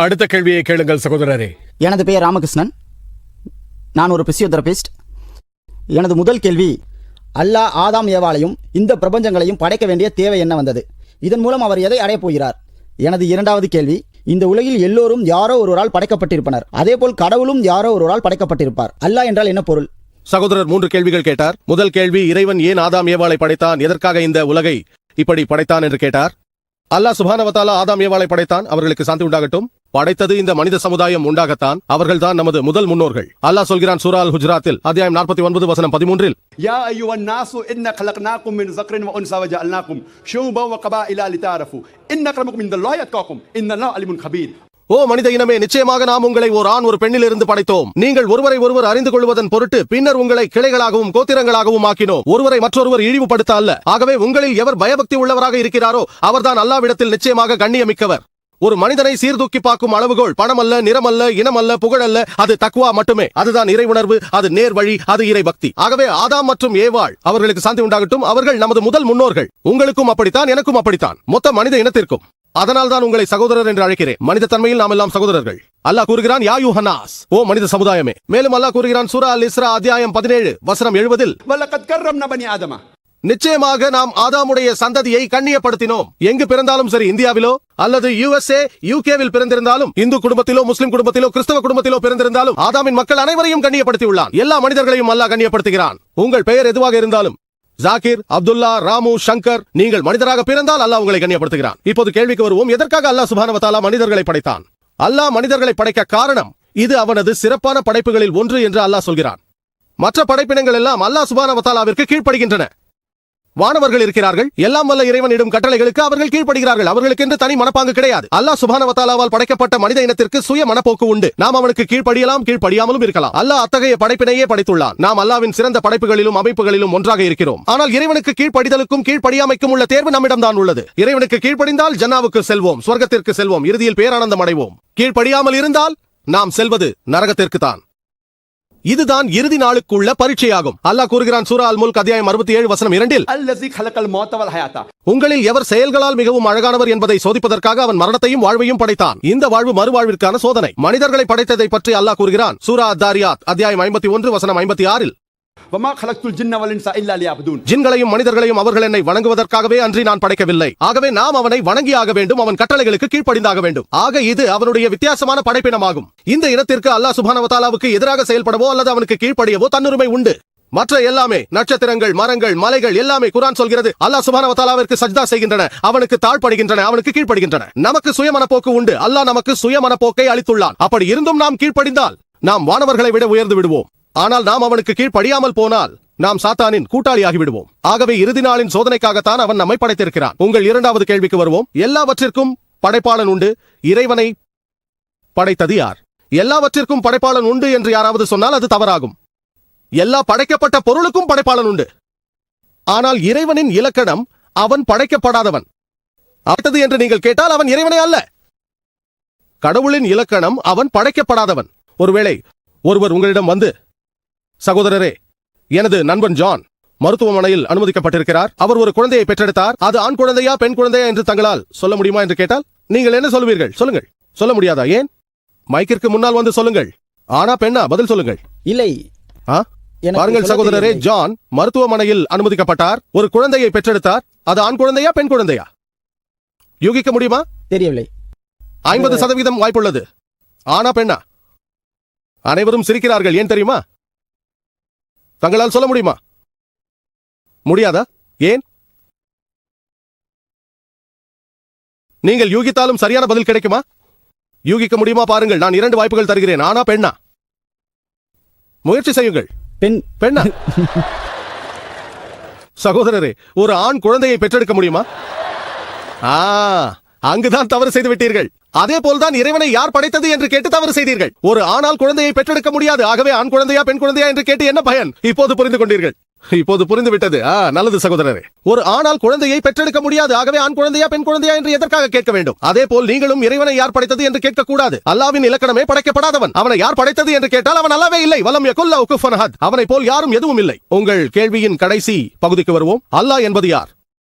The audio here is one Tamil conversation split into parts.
அடுத்த கேள்வியை கேளுங்கள் சகோதரரே. எனது பெயர் ராமகிருஷ்ணன். நான் ஒரு பிசியோதெரபிஸ்ட். எனது முதல் கேள்வி, அல்லாஹ் ஆதாம் ஏவாளையும் இந்த பிரபஞ்சங்களையும் படைக்க வேண்டிய தேவை என்ன வந்தது? இதன் மூலம் அவர் எதை அடையப் போகிறார்? எனது இரண்டாவது கேள்வி, இந்த உலகில் எல்லோரும் யாரோ ஒருவரால் படைக்கப்பட்டிருப்பனர், அதேபோல் கடவுளும் யாரோ ஒருவரால் படைக்கப்பட்டிருப்பார். அல்லாஹ் என்றால் என்ன பொருள்? சகோதரர் 3 கேள்விகள் கேட்டார். முதல் கேள்வி, இறைவன் ஏன் ஆதாம் ஏவாளை படைத்தான், எதற்காக இந்த உலகை இப்படி படைத்தான் என்று கேட்டார். அல்லாஹ் சுப்ஹானஹு வ தஆலா ஆதாம் ஏவாளை படைத்தான், அவர்களுக்கு சாந்தி உண்டாகட்டும். படைத்தது இந்த மனித சமுதாயம் உண்டாகத்தான். அவர்கள்தான் நமது முதல் முன்னோர்கள். அல்லாஹ் சொல்கிறான் சூரா அல் ஹுஜராத்தில் அத்தியாயம் 49 வசனம் 13, யா அய்யுஹன் நாசு இன்ன கலக்னாகும் மின் ஸக்ரின் வ உன்ஸா வ ஜஅல்னாகும் ஷுபா வ கபாயில லிதஅரஃபு இன்ன அக்ரமக்கும் இன்தல்லாஹி அத்காக்கும் இன்னல்லாஹு அலீமுன் கபீர். ஓ மனித இனமே, நிச்சயமாக நாம் உங்களை ஒரு ஆண் ஒரு பெண்ணிலிருந்து படைத்தோம். நீங்கள் ஒருவரை ஒருவர் அறிந்து கொள்வதன் பொருட்டு பின்னர் உங்களை கிளைகளாகவும் கோத்திரங்களாகவும் ஆக்கினோம், ஒருவரை மற்றொருவர் இழிவுபடுத்த அல்ல. ஆகவே உங்களில் எவர் பயபக்தி உள்ளவராக இருக்கிறாரோ அவர்தான் அல்லாஹ்விடத்தில் நிச்சயமாக கண்ணியமிக்கவர். ஒரு மனிதனை சீர்தூக்கி பார்க்கும் அளவுகோல் பணம் அல்ல, நிறமல்ல, இனமல்ல, புகழல்ல, அது தக்வா மட்டுமே. அதுதான் இறை உணர்வு, அது நேர் வழி, அது இறை பக்தி. ஆகவே ஆதாம் மற்றும் ஏவாள், அவர்களுக்கு சாந்தி உண்டாகட்டும், அவர்கள் நமது முதல் முன்னோர்கள். உங்களுக்கும் அப்படித்தான், எனக்கும் அப்படித்தான், மொத்த மனித இனத்திற்கும். அதனால் தான் உங்களை சகோதரர் என்று அழைக்கிறேன். மனித தன்மையில் நாம் எல்லாம் சகோதரர்கள். அல்லாஹ் கூறுகிறான் யா யூஹன்னாஸ், ஓ மனித சமுதாயமே. மேலும் அல்லாஹ் கூறுகிறான் சூரா அல் இஸ்ரா அத்தியாயம் 17 வசனம் 70, வலகத் கர்ரம்னா பனி ஆதம, நிச்சயமாக நாம் ஆதாமுடைய சந்ததியை கண்ணியப்படுத்தினோம். எங்கு பிறந்தாலும் சரி, இந்தியாவிலோ அல்லது USA UKவில் பிறந்திருந்தாலும், இந்து குடும்பத்திலோ முஸ்லிம் குடும்பத்திலோ கிறிஸ்தவ குடும்பத்திலோ பிறந்திருந்தாலும் ஆதாமின் மக்கள் அனைவரையும் கண்ணியப்படுத்தி உள்ளான். எல்லா மனிதர்களையும் அல்லாஹ் கண்ணியப்படுத்துகிறான். உங்கள் பெயர் எதுவாக இருந்தாலும், ஜாகிர், அப்துல்லா, ராமு, சங்கர், நீங்கள் மனிதராக பிறந்தால் அல்லாஹ் உங்களை கண்ணியப்படுத்துகிறான். இப்போது கேள்விக்கு வருவோம், எதற்காக அல்லாஹ் சுப்ஹானஹு வ தஆலா மனிதர்களை படைத்தான்? அல்லாஹ் மனிதர்களை படைக்க காரணம், இது அவனது சிறப்பான படைப்புகளில் ஒன்று என்று அல்லாஹ் சொல்கிறான். மற்ற படைப்பினங்கள் எல்லாம் அல்லாஹ் சுப்ஹானஹு வ தஆலாவிற்கு கீழ்ப்படுகின்றன. வானவர்கள் இருக்கிறார்கள், எல்லாம் வல்ல இறைவனிடம் கட்டளைகளுக்கு அவர்கள் கீழ்ப்படுகிறார்கள். அவர்களுக்கு என்று தனி மனப்பாங்கு கிடையாது. அல்லாஹ் சுப்ஹானஹு வ தஆலாவால் படைக்கப்பட்ட மனித இனத்திற்கு சுய மனப்போக்கு உண்டு. நாம் அவனுக்கு கீழ்ப்படியலாம், கீழ்ப்படியாமலும் இருக்கலாம். அல்லாஹ் அத்தகைய படைப்பினையே படைத்துள்ளான். நாம் அல்லாஹ்வின் சிறந்த படைப்புகளிலும் அமைப்புகளிலும் ஒன்றாக இருக்கிறோம். ஆனால் இறைவனுக்கு கீழ்ப்படிதலுக்கும் கீழ்ப்படியாமைக்கும் உள்ள தேர்வு நம்மிடம் தான் உள்ளது. இறைவனுக்கு கீழ்ப்படிந்தால் ஜன்னாவுக்கு செல்வோம், சொர்க்கத்திற்கு செல்வோம், இறுதியில் பேரானந்தம் அடைவோம். கீழ்ப்படியாமல் இருந்தால் நாம் செல்வது நரகத்திற்கு தான். இதுதான் இறுதி நாளுக்குள்ள பரீட்சையாகும். அல்லாஹ் கூறுகிறான் சூரா அல் முல்க் அத்தியாயம் 67 வசனம் 2, அல்லஸி கலக்கல் மௌத வல் ஹயாத்தா, உங்களில் எவர் செயல்களால் மிகவும் அழகானவர் என்பதை சோதிப்பதற்காக அவன் மரணத்தையும் வாழ்வையும் படைத்தான். இந்த வாழ்வு மறுவாழ்விற்கான சோதனை. மனிதர்களை படைத்ததை பற்றி அல்லாஹ் கூறுகிறான் சூரா அத்தாரியாத் அத்தியாயம் 51 வசனம் 56, வமா கலக்துல் ஜின்ன வல் இன்ஸா இல்லா லியஅபுதூன், ஜின்களையும் மனிதர்களையும் அவர்கள் என்னை வணங்குவதற்காகவே அன்றி நான் படைக்கவில்லை. ஆகவே நாம் அவனை வணங்கியாக வேண்டும், அவன் கட்டளைகளுக்கு கீழ்ப்படிந்தாக வேண்டும். ஆக இது அவனுடைய வித்தியாசமான படைப்பினமாகும். இந்த இனத்திற்கு அல்லாஹ் சுப்ஹானஹு வ தஆலாவுக்கு எதிராக செயல்படவோ அல்லது அவனுக்கு கீழ்ப்படியவோ தன்னுரிமை உண்டு. மற்ற எல்லாமே, நட்சத்திரங்கள், மரங்கள், மலைகள் எல்லாமே குர்ஆன் சொல்கிறது அல்லாஹ் சுப்ஹானஹு வ தஆலாவிற்கு சஜ்தா செய்கின்றன, அவனுக்கு தாழ்படுகின்றன, அவனுக்கு கீழ்ப்படுகின்றன. நமக்கு சுயமனப்போக்கு உண்டு. அல்லாஹ் நமக்கு சுயமனப்போக்கை அளித்துள்ளான். அப்படி இருந்தும் நாம் கீழ்ப்படிந்தால் நாம் வானவர்களை விட உயர்ந்து விடுவோம். ஆனால் நாம் அவனுக்கு கீழ்ப்படியாமல் போனால் நாம் சாத்தானின் கூட்டாளியாகி விடுவோம். ஆகவே இறுதி நாளின் சோதனைக்காகத்தான் அவன் நம்மை படைத்திருக்கிறான். உங்கள் இரண்டாவது கேள்விக்கு வருவோம். எல்லாவற்றிற்கும் படைப்பாளன் உண்டு, இறைவனை படைத்தது யார்? எல்லாவற்றிற்கும் படைப்பாளன் உண்டு என்று யாராவது சொன்னால் அது தவறாகும். எல்லா படைக்கப்பட்ட பொருளுக்கும் படைப்பாளன் உண்டு. ஆனால் இறைவனின் இலக்கணம் அவன் படைக்கப்படாதவன். அடுத்தது என்று நீங்கள் கேட்டால் அவன் இறைவனே அல்ல. கடவுளின் இலக்கணம் அவன் படைக்கப்படாதவன். ஒருவேளை ஒருவர் உங்களிடம் வந்து, சகோதரரே, எனது நண்பன் ஜான் மருத்துவமனையில் அனுமதிக்கப்பட்டிருக்கிறார், அவர் ஒரு குழந்தையை பெற்றெடுத்தார், அது ஆண் குழந்தையா பெண் குழந்தையா என்று தங்களால் சொல்ல முடியுமா என்று கேட்டால் நீங்கள் என்ன சொல்லுவீர்கள்? சொல்லுங்கள். சொல்ல முடியாதா? ஏன்? மைக்கிற்கு முன்னால் வந்து சொல்லுங்கள். ஆனா பெண்ணா? பதில் சொல்லுங்கள். இல்லை. பாருங்கள் சகோதரரே, ஜான் மருத்துவமனையில் அனுமதிக்கப்பட்டார், ஒரு குழந்தையை பெற்றெடுத்தார், அது ஆண் குழந்தையா பெண் குழந்தையா? யூகிக்க முடியுமா? தெரியவில்லை. 50% வாய்ப்புள்ளது. ஆனா பெண்ணா? அனைவரும் சிரிக்கிறார்கள். ஏன் தெரியுமா? தங்களால் சொல்ல முடியுமா? முடியாதா? ஏன்? நீங்கள் யூகித்தாலும் சரியான பதில் கிடைக்குமா? யூகிக்க முடியுமா? பாருங்கள், நான் 2 வாய்ப்புகள் தருகிறேன். ஆனா பெண்ணா? முயற்சி செய்யுங்கள். பெண்ணா? சகோதரரே, ஒரு ஆண் குழந்தையை பெற்றெடுக்க முடியுமா? அங்குதான் தவறு செய்து விட்டீர்கள். அதே போல்தான் இறைவனை யார் படைத்தது என்று கேட்டு தவறு செய்தீர்கள். ஒரு ஆணால் குழந்தையை பெற்றெடுக்க முடியாது. ஆகவே ஆண் குழந்தையா பெண் குழந்தையா என்று கேட்டு என்ன பயன்? இப்போது புரிந்து கொண்டீர்கள். இப்போது புரிந்து விட்டது. நல்லது சகோதரரே. ஒரு ஆணால் குழந்தையை பெற்றெடுக்க முடியாது. ஆகவே ஆண் குழந்தையா பெண் குழந்தையா என்று எதற்காக கேட்க வேண்டும்? அதே போல் நீங்களும் இறைவனை யார் படைத்தது என்று கேட்க கூடாது. அல்லாஹ்வின் இலக்கணமே படைக்கப்படாதவன். அவனை யார் படைத்தது என்று கேட்டால் அவன் அல்லாஹ்வே இல்லை. வலம் யகுல் லஹு குஃபுவன் அஹத். அவனை போல் யாரும் எதுவும் இல்லை. உங்கள் கேள்வியின் கடைசி பகுதிக்கு வருவோம். அல்லாஹ் என்பது யார்?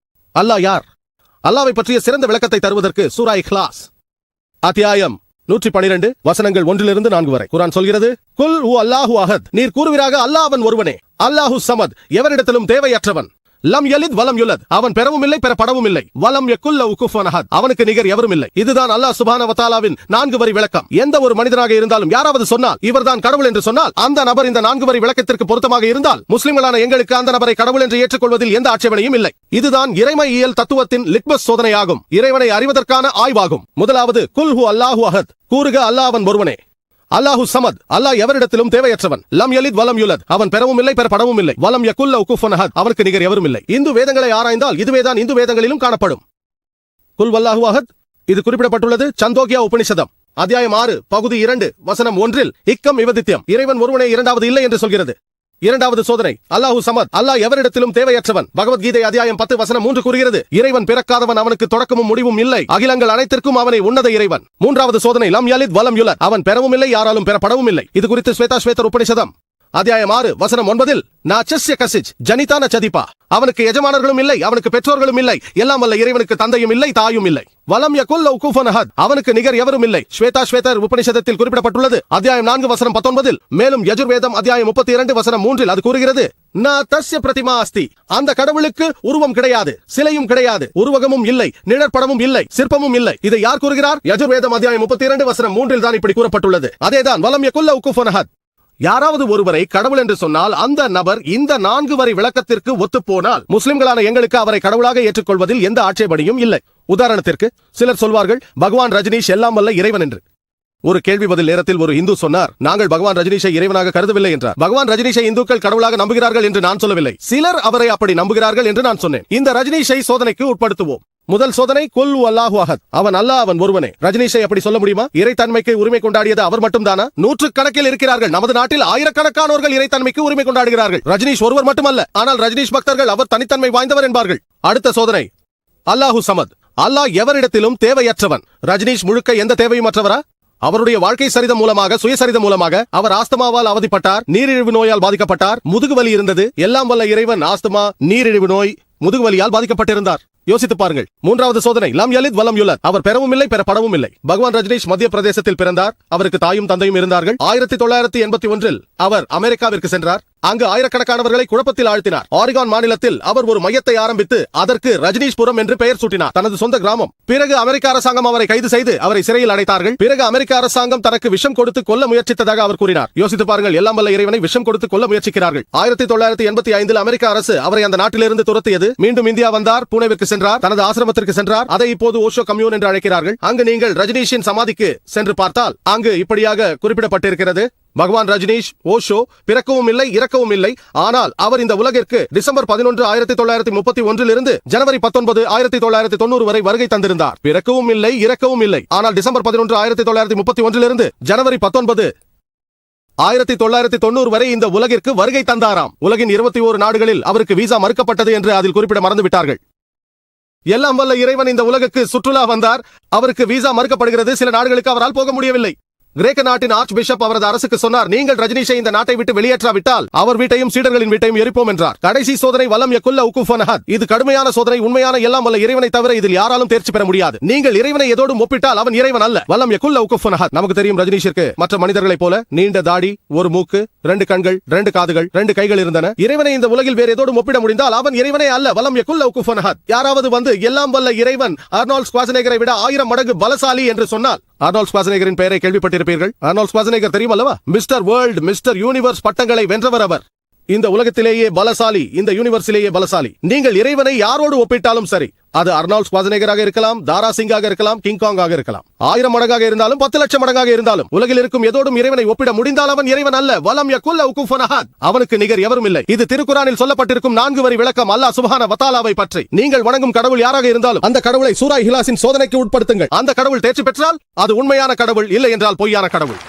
அல்லாஹ் யார்? அல்லாஹ்வை பற்றிய சிறந்த விளக்கத்தை தருவதற்கு சூரா இக்லாஸ் அத்தியாயம் 112 வசனங்கள் 1-4 வரை குர்ஆன் சொல்கிறது, குல் ஹு அல்லாஹு அஹத், நீர் கூறுவீராக அல்லாஹ் அவன் ஒருவனே, அல்லாஹு ஸமத், எவரிடத்திலும் தேவையற்றவன், லம் யலித் வலம் யுலத், அவன் பெறவும் இல்லை பெறப்படவும் இல்லை, வலம் யகுல் லஹு குஃபுவன் அஹத், அவனுக்கு நிகர் எவரும் இல்லை. இதுதான் அல்லாஹ் சுப்ஹானஹு வ தஆலாவின் 4 வரி விளக்கம். எந்த ஒரு மனிதனாக இருந்தாலும் யாராவது சொன்னால் இவர்தான் கடவுள் என்று சொன்னால், அந்த நபர் இந்த 4 வரி விளக்கத்திற்கு பொருத்தமாக இருந்தால் முஸ்லிம்களான எங்களுக்கு அந்த நபரை கடவுள் என்று ஏற்றுக்கொள்வதில் எந்த ஆட்சேபனையும் இல்லை. இதுதான் இறைமையியல் தத்துவத்தின் லிட்மஸ் சோதனையாகும், இறைவனை அறிவதற்கான ஆய்வாகும். முதலாவது, குல் ஹு அல்லாஹு அஹத், கூறுக அல்லாஹ் அவன் ஒருவனே, அல்லாஹு ஸமத், அல்லாஹ் எவரிடத்திலும் தேவையற்றவன், லம் யலித் வலம் யுலத், அவன் பெறவும் இல்லை பெறப்படவும் இல்லை, வலம் யகுல் லஹு குஃபுவன் அஹத், அவனுக்கு நிகர் எவரும் இல்லை. இந்து வேதங்களை ஆராய்ந்தால் இதுவேதான் இந்து வேதங்களிலும் காணப்படும். குல் வல்லாஹு அஹத், இது குறிப்பிடப்பட்டுள்ளது சந்தோக்கியா உபனிஷதம் அத்தியாயம் 6 பகுதி 2 வசனம் 1 இக்கம் விவதித்யம், இறைவன் ஒருவனே இரண்டாவது இல்லை என்று சொல்கிறது. இரண்டாவது சோதனை, அல்லாஹு ஸமத், அல்லாஹ் எவரிடத்திலும் தேவையற்றவன். பகவத்கீதை அத்தியாயம் 10 வசனம் 3 கூறுகிறது, இறைவன் பிறக்காதவன், அவனுக்கு தொடக்கமும் முடிவும் இல்லை, அகிலங்கள் அனைத்திற்கும் அவனை உன்னத இறைவன். மூன்றாவது சோதனை, லம் யலித் வலம் யுலத், அவன் பெறவும் இல்லை யாராலும் பெறப்படவும் இல்லை. இது குறித்து ஸ்வேதாஸ்வேதர் உபனிஷதம் அத்தியாயம் 6 வசனம் 9 நா சஸ்ய கசிச் ஜனிதா ந சதிபா, அவனுக்கு எஜமானர்களும் இல்லை, அவனுக்கு பெற்றோர்களும் இல்லை, எல்லாம் வல்ல இறைவனுக்கு தந்தையும் இல்லை தாயும் இல்லை, வலம் யகுல் லஹு குஃபுவன் அஹத், அவனுக்கு நிகர் எவரும் இல்லை. ஸ்வேதாஸ்வேதர் உபனிஷதத்தில் குறிப்பிடப்பட்டுள்ளது அத்தியாயம் 4 வசனம் 19. மேலும் யஜுர்வேதம் அத்தியாயம் 32 வசனம் 3 அது கூறுகிறது, நா தஸ்ய பிரதிமா அஸ்தி, அந்த கடவுளுக்கு உருவம் கிடையாது, சிலையும் கிடையாது, உருவகமும் இல்லை, நிழற்படமும் இல்லை, சிற்பமும் இல்லை. இதை யார் கூறுகிறார்? யஜுர்வேதம் அத்தியாயம் 32 வசனம் 3 தான் இப்படி கூறப்பட்டுள்ளது. அதேதான் வலம் யகுல் லஹு குஃபுவன் அஹத். யாராவது ஒருவரை கடவுள் என்று சொன்னால் அந்த நபர் இந்த 4 வரி விளக்கத்திற்கு ஒத்துப்போனால் முஸ்லிம்களான எங்களுக்கு அவரை கடவுளாக ஏற்றுக்கொள்வதில் எந்த ஆட்சேபனையும் இல்லை. உதாரணத்திற்கு சிலர் சொல்வார்கள், பகவான் ரஜினிஷ் எல்லாம் வல்ல இறைவன் என்று. ஒரு கேள்வி பதில் நேரத்தில் ஒரு இந்து சொன்னார், நாங்கள் பகவான் ரஜினிஷை இறைவனாக கருதவில்லை என்றார். பகவான் ரஜினிஷை இந்துக்கள் கடவுளாக நம்புகிறார்கள் என்று நான் சொல்லவில்லை, சிலர் அவரை அப்படி நம்புகிறார்கள் என்று நான் சொன்னேன். இந்த ரஜினிஷை சோதனைக்கு உட்படுத்துவோம். முதல் சோதனை, குல் ஹு அல்லாஹு அஹத், அவன் அல்லாஹ் அவன் ஒருவனே. ரஜினிஷை அப்படி சொல்ல முடியுமா? இறைத்தன்மைக்கு உரிமை கொண்டாடியது அவர் மட்டும் தானா? 100 கணக்கில் இருக்கிறார்கள். நமது நாட்டில் ஆயிரக்கணக்கானோர்கள் இறைத்தன்மைக்கு உரிமை கொண்டாடுகிறார்கள். ரஜினிஷ் ஒருவர் மட்டுமல்ல, ஆனால் ரஜினிஷ் பக்தர்கள் அவர் தனித்தன்மை வாய்ந்தவர் என்பார்கள். அடுத்த சோதனை, அல்லாஹு ஸமத், அல்லாஹ் எவரிடத்திலும் தேவையற்றவன். ரஜினிஷ் முழுக்க எந்த தேவையும் அற்றவரா? அவருடைய வாழ்க்கை சரிதம் மூலமாக, சுயசரிதம் மூலமாக அவர் ஆஸ்துமாவால் அவதிப்பட்டார், நீரிழிவு நோயால் பாதிக்கப்பட்டார், முதுகுவலி இருந்தது. எல்லாம் வல்ல இறைவன் ஆஸ்துமா, நீரிழிவு நோய், முதுகுவலியால் பாதிக்கப்பட்டிருந்தார். யோசித்து பாருங்கள். மூன்றாவது சோதனை, லம் யலித் வலம் யுலத், அவர் பெறவும் இல்லை பெறப்படவும் இல்லை. பகவான் ரஜினிஷ் மத்திய பிரதேசத்தில் பிறந்தார், அவருக்கு தாயும் தந்தையும் இருந்தார்கள். 1981 அவர் அமெரிக்காவிற்கு சென்றார். அங்கு ஆயிரக்கணக்கானவர்களை குழப்பத்தில் ஆழ்த்தினார். ஆரிகான் மாநிலத்தில் அவர் ஒரு மையத்தை ஆரம்பித்து அதற்கு ரஜினிஷ்புரம் என்று பெயர் சூட்டினார், தனது சொந்த கிராமம். பிறகு அமெரிக்க அரசாங்கம் அவரை கைது செய்து அவரை சிறையில் அடைத்தார்கள். பிறகு அமெரிக்க அரசாங்கம் தனக்கு விஷம் கொடுத்து கொல்ல முயற்சித்ததாக அவர் கூறினார். யோசித்து பாருங்கள், எல்லாம் வல்ல இறைவனை விஷம் கொடுத்து கொல்ல முயற்சிக்கிறார்கள். 1985 அமெரிக்க அரசு அவரை அந்த நாட்டிலிருந்து துரத்தியது. மீண்டும் இந்தியா வந்தார், புனேவிற்கு சென்றார், தனது ஆசிரமத்திற்கு சென்றார். அதை இப்போது ஓஷோ கம்யூன் என்று அழைக்கிறார்கள். அங்கு நீங்கள் ரஜினிஷின் சமாதிக்கு சென்று பார்த்தால் அங்கு இப்படியாக குறிப்பிடப்பட்டிருக்கிறது, பகவான் ரஜினிஷ் ஓஷோ பிறக்கவும் இல்லை இறக்கவும் இல்லை, ஆனால் அவர் இந்த உலகிற்கு டிசம்பர் 11 1931 இருந்து ஜனவரி 19 1990 வரை வருகை தந்திருந்தார். பிறக்கவும் இல்லை இறக்கவும் இல்லை, ஆனால் டிசம்பர் 11 1931 இருந்து ஜனவரி 19 1990 வரை இந்த உலகிற்கு வருகை தந்தாராம். உலகின் 21 நாடுகளில் அவருக்கு விசா மறுக்கப்பட்டது என்று அதில் குறிப்பிட மறந்துவிட்டார்கள். எல்லாம் வல்ல இறைவன் இந்த உலகுக்கு சுற்றுலா வந்தார், அவருக்கு விசா மறுக்கப்படுகிறது. சில நாடுகளுக்கு அவரால் போக முடியவில்லை. கிரேக்க நாட்டின் ஆர்ச் பிஷப் அவரது அரசுக்கு சொன்னார், நீங்கள் ரஜினிஷை இந்த நாட்டை விட்டு வெளியேற்றாவிட்டால் அவர் வீட்டையும் சீடர்களின் வீட்டையும் எரிப்போம் என்றார். கடைசி சோதனை, வலம் யகுல் லஹு குஃபுவன் அஹத். இது கடுமையான சோதனை. உண்மையான எல்லாம் வல்ல இறைவனை தவிர இதில் யாராலும் தேர்ச்சி பெற முடியாது. நீங்கள் இறைவனை ஏதோடும் ஒப்பிட்டால் அவன் இறைவன் அல்ல. வலம் யகுல் லஹு குஃபுவன் அஹத். நமக்கு தெரியும், ரஜினிஷிற்கு மற்ற மனிதர்களைப் போல நீண்ட தாடி, ஒரு மூக்கு, 2 கண்கள், 2 காதுகள், 2 கைகள் இருந்தன. இறைவனை இந்த உலகில் வேறு ஏதோடும் ஒப்பிட முடிந்தால் அவன் இறைவனே அல்ல. வலம் யகுல் லஹு குஃபுவன் அஹத். யாராவது வந்து எல்லாம் வல்ல இறைவன் ஆர்னால்ட் ஸ்வாஸ்நேகரை விட 1000 மடங்கு பலசாலி என்று சொன்னால், ஆர்னால்ட் ஸ்வாஸ்நேகரின் பெயரை கேள்விப்பட்டிருப்பீர்கள். ஆர்னால்ட் ஸ்வாஸ்நேகர் தெரியுமல்லவா? மிஸ்டர் வேர்ல்ட், மிஸ்டர் யூனிவர்ஸ் பட்டங்களை வென்றவர் அவர். இந்த உலகத்திலேயே பலசாலி, இந்த யூனிவர்ஸிலேயே பலசாலி. நீங்கள் இறைவனை யாரோடு ஒப்பிட்டாலும் சரி, அது அர்னால்ட் ஸ்வாஸ்நேகராக இருக்கலாம், தாரா சிங்காக இருக்கலாம், கிங்காங்காக இருக்கலாம், 1000 மடங்காக இருந்தாலும் 10 லட்சம் மடங்காக இருந்தாலும் உலகில் இருக்கும் ஏதோடும் இறைவனை ஒப்பிட முடிந்தால் அவன் இறைவன் அல்ல. வலம் யகுல் லஹு குஃபுவன் அஹத். அவனுக்கு நிகர் எவரும் இல்லை. இது திருக்குரானில் சொல்லப்பட்டிருக்கும் 4 வரி விளக்கம் அல்லாஹ் சுப்ஹானஹு வ தஆலாவை பற்றி. நீங்கள் வணங்கும் கடவுள் யாராக இருந்தாலும் அந்த கடவுளை சூரா இஹ்லாஸின் சோதனைக்கு உட்படுத்துங்கள். அந்த கடவுள் தேர்ச்சி பெற்றால் அது உண்மையான கடவுள், இல்லை என்றால் பொய்யான கடவுள்.